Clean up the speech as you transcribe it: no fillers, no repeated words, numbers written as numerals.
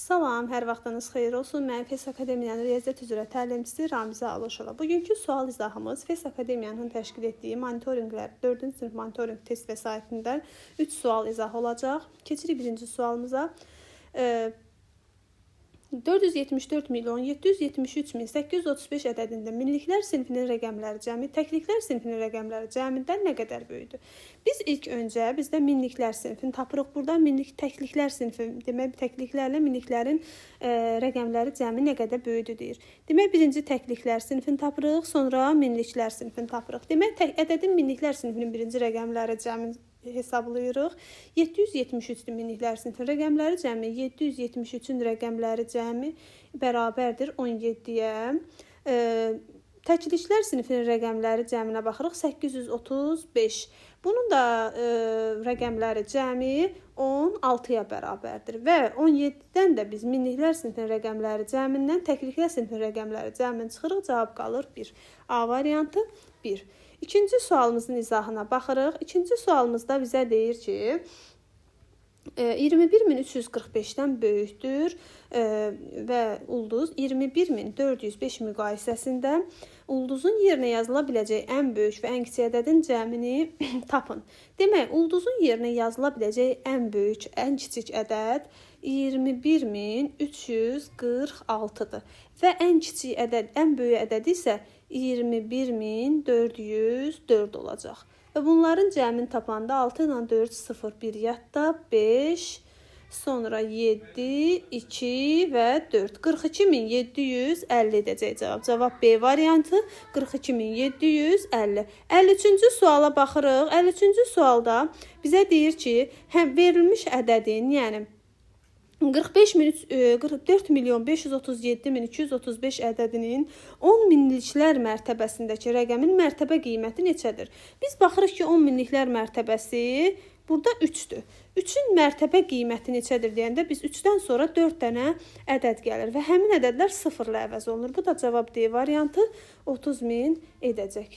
Salam, hər vaxtınız xeyir olsun. Mən FES Akademiyanın Riyaziyyat üzrə təlimçisi Ramizə Alışova. Bugünkü sual izahımız FES Akademiyanın təşkil etdiyi monitorinqlər 4-cü sinif monitorinq test vəsaitindən 3 sual izahı olacaq. Keçirik birinci sualımıza. 474.773.835 ədədində minliklər sinfinin rəqəmləri cəmi, təkliklər sinfinin rəqəmləri cəmindən nə qədər böyükdür? Biz ilk öncə bizdə minliklər sinfini tapırıq. Burada təkliklər sinfi, demək təkliklərlə minliklərin rəqəmləri cəmi nə qədər böyükdür deyir. Demək birinci təkliklər sinfini tapırıq, sonra minliklər sinfini tapırıq. Demək ədədin minliklər sinfinin birinci rəqəmləri cəmi hesablayırıq. 773-dür minliklər sinfinin rəqəmləri cəmi. 773-ün rəqəmləri cəmi bərabərdir 17-yə. Təkliklər sinfinin rəqəmləri cəminə baxırıq. 835. Bunun da rəqəmləri cəmi 16-ya bərabərdir. Və 17-dən də biz minliklər sinfinin rəqəmləri cəmindən təkliklər sinfinin rəqəmləri cəmini çıxırıq. Cavab qalır 1. A variantı 1. İkinci sualımızın izahına baxırıq. İkinci sualımızda bizə deyir ki, 21.345-dən böyükdür və ulduz 21.405 müqayisəsində ulduzun yerinə yazıla biləcək ən böyük və ən kiçik ədədin cəmini tapın. Demək, ulduzun yerinə yazıla biləcək ən böyük, ən kiçik ədəd 21.346-dır və ən kiçik ədəd, ən böyük ədəd isə 21.404 olacaq. Və bunların cəmini tapanda 6 ilə 4 0 1 yadda 5, sonra 7, 2 və 4. 42.750 edəcək cavab. Cavab B variantı 42.750. 53-cü suala baxırıq. 53-cü sualda bizə deyir ki, verilmiş ədədin, yəni 44.537.235 ədədinin 10 minliklər mərtəbəsindəki rəqəmin mərtəbə qiyməti neçədir? Biz baxırıq ki, 10 minliklər mərtəbəsi burada 3-dür. 3-ün mərtəbə qiyməti neçədir deyəndə biz 3-dən sonra 4 dənə ədəd gəlir və həmin ədədlər 0 ilə əvəz olunur. Bu da cavab D variantı 30.000 edəcək.